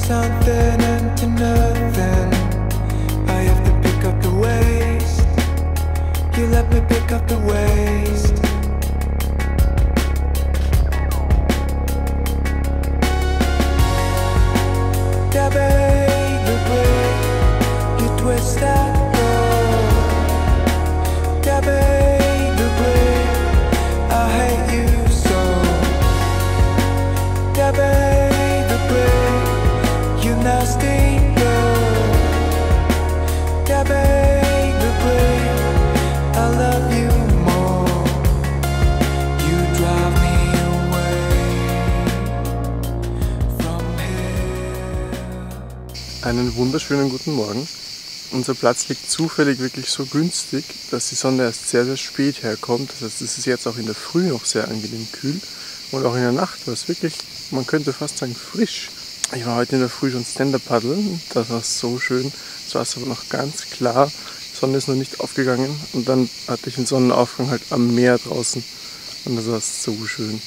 something into nothing. I have to pick up the waste. You let me pick up the waste. Yeah, baby, you twist that road. Yeah, baby, I hate you so. Yeah, baby, you nasty girl. Yeah, baby, I love you more. You drive me away from here. Einen wunderschönen guten Morgen. Unser Platz liegt zufällig wirklich so günstig, dass die Sonne erst sehr, sehr spät herkommt. Das heißt, es ist jetzt auch in der Früh noch sehr angenehm kühl und auch in der Nacht war es wirklich, man könnte fast sagen, frisch. Ich war heute in der Früh schon Stand-Up paddeln, das war so schön. Das Wasser war noch ganz klar, die Sonne ist noch nicht aufgegangen und dann hatte ich einen Sonnenaufgang halt am Meer draußen und das war so schön.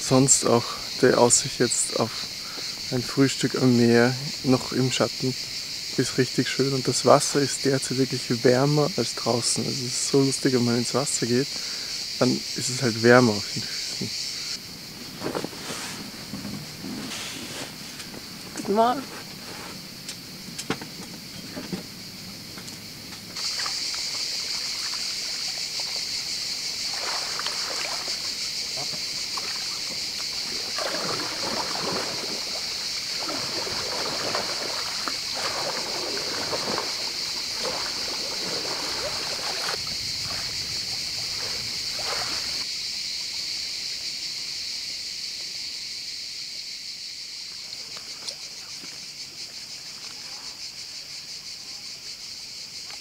Sonst auch die Aussicht jetzt auf ein Frühstück am Meer, noch im Schatten, ist richtig schön und das Wasser ist derzeit wirklich wärmer als draußen. Also es ist so lustig, wenn man ins Wasser geht, dann ist es halt wärmer auf den Füßen. Guten Morgen.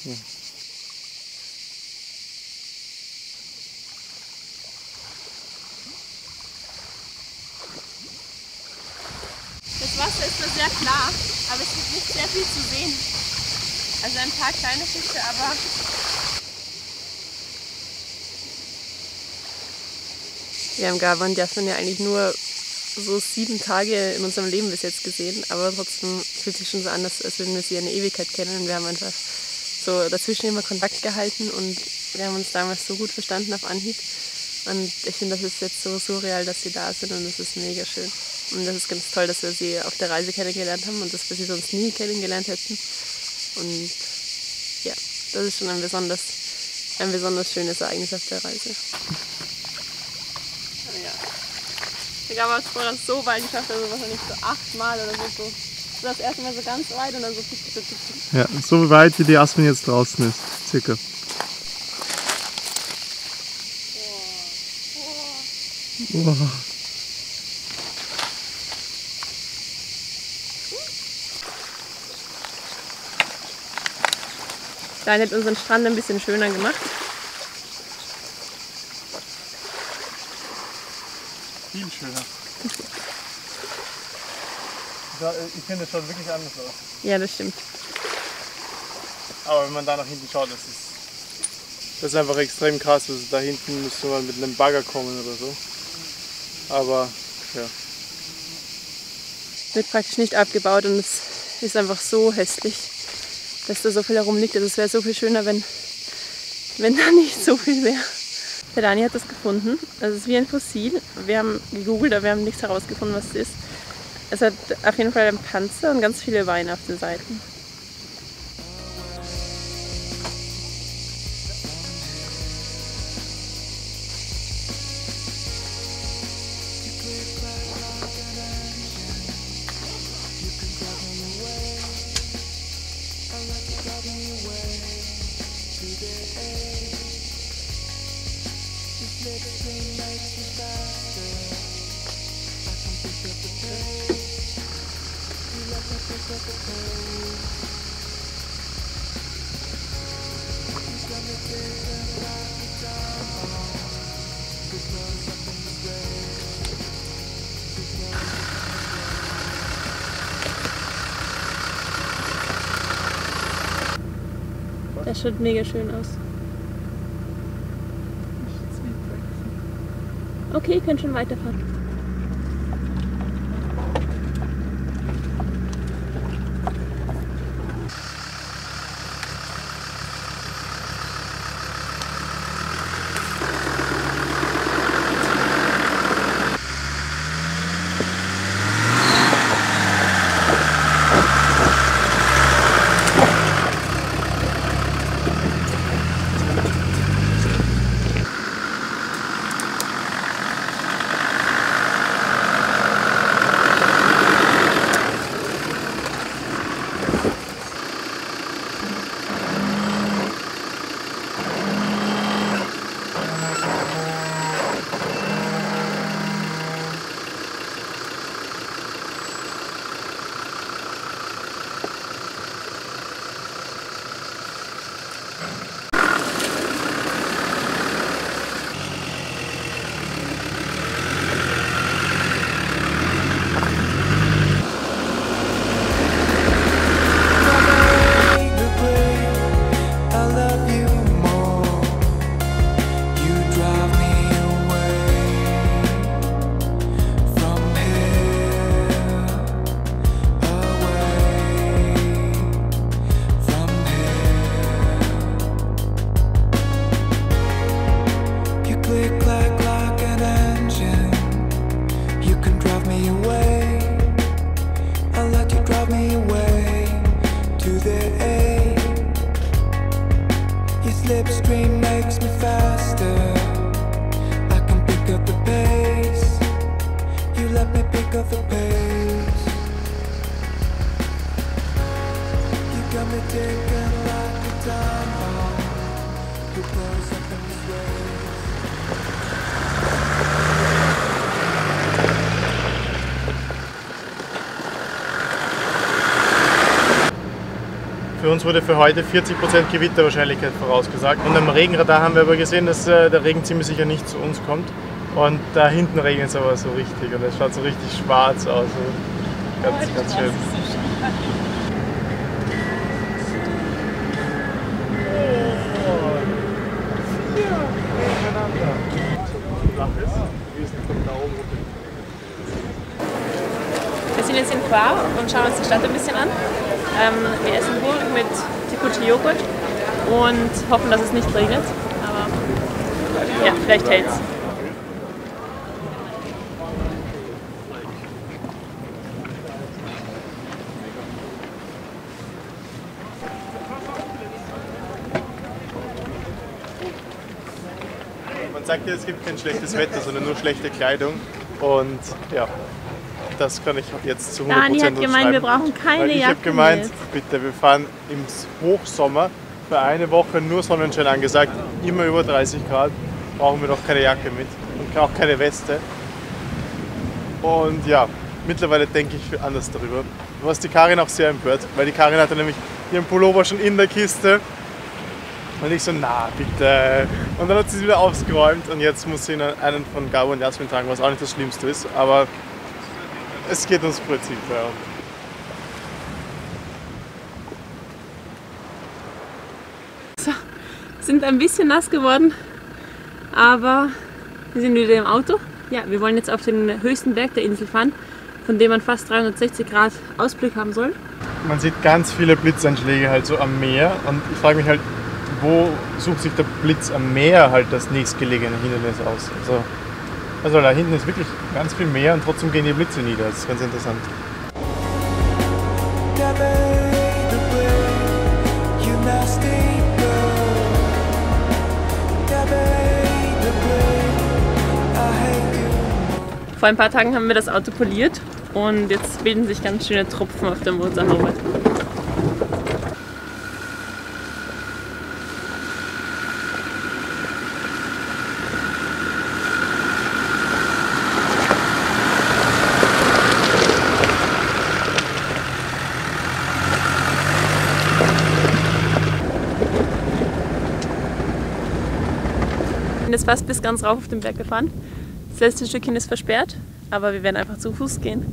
Ja. Das Wasser ist zwar sehr klar, aber es gibt nicht sehr viel zu sehen. Also ein paar kleine Fische, aber wir haben Gaba und Jasmin ja eigentlich nur so 7 Tage in unserem Leben bis jetzt gesehen, aber trotzdem fühlt sich schon so an, als würden wir sie eine Ewigkeit kennen und wir haben einfach so dazwischen immer Kontakt gehalten und wir haben uns damals so gut verstanden auf Anhieb und ich finde, das ist jetzt so surreal, dass sie da sind und das ist mega schön und das ist ganz toll, dass wir sie auf der Reise kennengelernt haben und dass wir sie sonst nie kennengelernt hätten und ja, das ist schon ein besonders schönes Ereignis auf der Reise. Ich habe es vorher so weit geschafft, also wahrscheinlich so 8 Mal oder so. Das erste Mal so ganz weit und dann so. Ja, so weit wie die Jasmin jetzt draußen ist, circa. Wow. Daniel hat unseren Strand ein bisschen schöner gemacht. Viel schöner. Ich finde, es schaut wirklich anders aus. Ja, das stimmt. Aber wenn man da nach hinten schaut, das ist einfach extrem krass. Also da hinten müsste man mit einem Bagger kommen oder so. Aber ja. Wird praktisch nicht abgebaut und es ist einfach so hässlich, dass da so viel herumliegt. Also es wäre so viel schöner, wenn da nicht so viel wäre. Der Dani hat das gefunden. Das ist wie ein Fossil. Wir haben gegoogelt, aber wir haben nichts herausgefunden, was es ist. Es hat auf jeden Fall einen Panzer und ganz viele Beine auf den Seiten. Das schaut mega schön aus. Okay, ihr könnt schon weiterfahren. Slipstream makes me faster. I can pick up the pace. You let me pick up the pace. You got me ticking like a time bomb. You blows up in the waves. Für uns wurde für heute 40% Gewitterwahrscheinlichkeit vorausgesagt. Und am Regenradar haben wir aber gesehen, dass der Regen ziemlich sicher nicht zu uns kommt. Und da hinten regnet es aber so richtig und es schaut so richtig schwarz aus. Ganz, ganz schön. Wir sind jetzt in Hvar und schauen uns die Stadt ein bisschen an. Wir essen Burg mit Tikuchi-Joghurt und hoffen, dass es nicht regnet. Aber ja, vielleicht hält's. Man sagt ja, es gibt kein schlechtes Wetter, sondern nur schlechte Kleidung. Und ja, das kann ich jetzt zu 100% Dani hat gemeint, wir brauchen keine Jacke. Ich habe gemeint, mit. bitte, wir fahren im Hochsommer für eine Woche nur Sonnenschein angesagt, immer über 30 Grad, brauchen wir doch keine Jacke mit und auch keine Weste. Und ja, mittlerweile denke ich anders darüber, was die Karin auch sehr empört, weil die Karin hatte nämlich ihren Pullover schon in der Kiste und ich so, na bitte. Und dann hat sie es wieder aufgeräumt und jetzt muss sie einen von Gabo und Jasmin tragen, was auch nicht das Schlimmste ist, aber es geht ums Prinzip. Ja. So, sind ein bisschen nass geworden, aber wir sind wieder im Auto. Ja, wir wollen jetzt auf den höchsten Berg der Insel fahren, von dem man fast 360 Grad Ausblick haben soll. Man sieht ganz viele Blitzeinschläge halt so am Meer und ich frage mich halt, wo sucht sich der Blitz am Meer halt das nächstgelegene Hindernis aus? Also da hinten ist wirklich ganz viel Meer und trotzdem gehen die Blitze nieder. Das ist ganz interessant. Vor ein paar Tagen haben wir das Auto poliert und jetzt bilden sich ganz schöne Tropfen auf der Motorhaube. Wir sind jetzt fast bis ganz rauf auf den Berg gefahren. Das letzte Stückchen ist versperrt, aber wir werden einfach zu Fuß gehen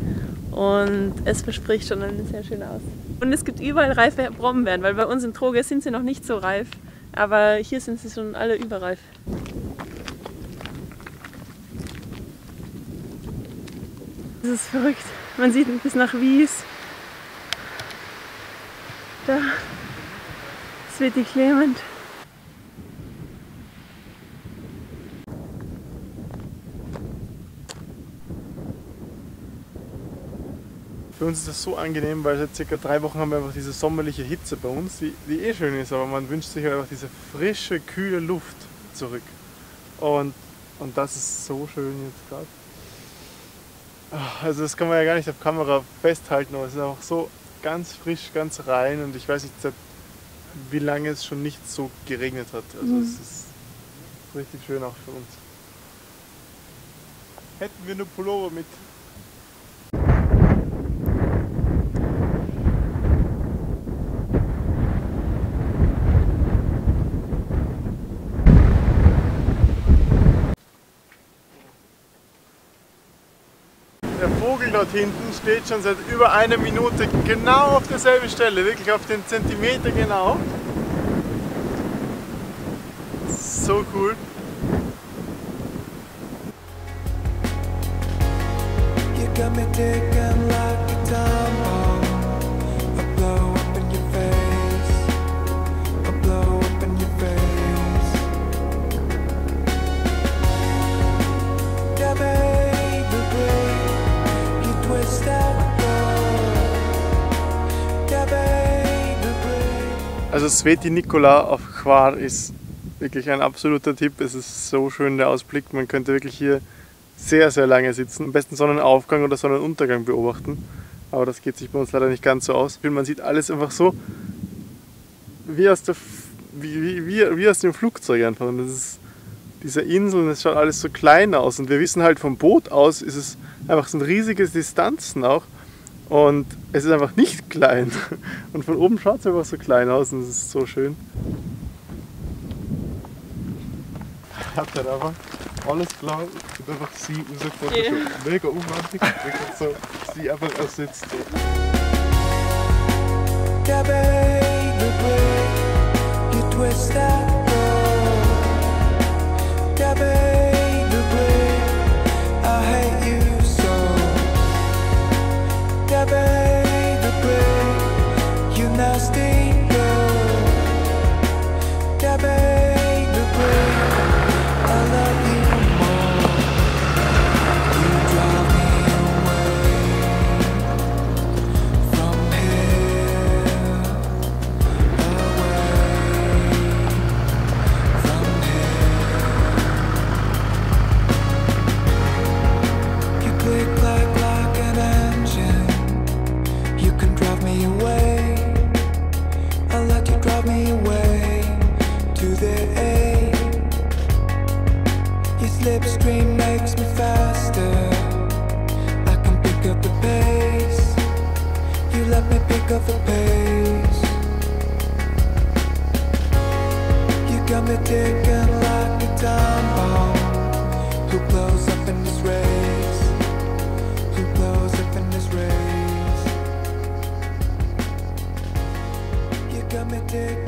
und es verspricht schon sehr schön aus. Und es gibt überall reife Brombeeren, weil bei uns in Troge sind sie noch nicht so reif, aber hier sind sie schon alle überreif. Das ist verrückt. Man sieht bis nach Wies. Da ist die Clement. Für uns ist das so angenehm, weil seit circa 3 Wochen haben wir einfach diese sommerliche Hitze bei uns, die eh schön ist, aber man wünscht sich halt einfach diese frische, kühle Luft zurück. Und das ist so schön jetzt gerade. Also das kann man ja gar nicht auf Kamera festhalten, aber es ist einfach so ganz frisch, ganz rein und ich weiß nicht, seit wie lange es schon nicht so geregnet hat. Also es ist richtig schön auch für uns. Hätten wir nur Pullover mit. Der Vogel dort hinten steht schon seit über einer Minute genau auf derselben Stelle, wirklich auf den Zentimeter genau. So cool. You got me ticking like a time bomb. I blow up in your face. I blow up in your face. Yeah, baby, baby, you twist that girl. Yeah, baby, baby. Also Sveti Nikola auf Quar ist wirklich ein absoluter Tipp. Es ist so schön der Ausblick. Man könnte wirklich hier sehr, sehr lange sitzen. Am besten Sonnenaufgang oder Sonnenuntergang beobachten. Aber das geht sich bei uns leider nicht ganz so aus. Man sieht alles einfach so wie aus dem Flugzeug einfach. Und das ist diese Inseln, es schaut alles so klein aus. Und wir wissen halt vom Boot aus, ist es einfach so riesige Distanzen auch. Und es ist einfach nicht klein. Und von oben schaut es einfach so klein aus und es ist so schön. Hat halt einfach alles klar und einfach sie rausgekommen. Yeah. Mega aufwendig. So, sie einfach ersetzt. Yeah, baby, you twist that road. Yeah, baby, I hate you so. Yeah, baby, you nasty girl. Yeah, baby, I love you more. You drive me away from here, away from here. You click like an engine. You can drive me away. I'll let you drive me away to the A. Your slipstream makes me faster. I can pick up the pace. You let me pick up the pace. You got me ticking like a time bomb. Who blows up in this race? Who blows up in this race? You got me ticking.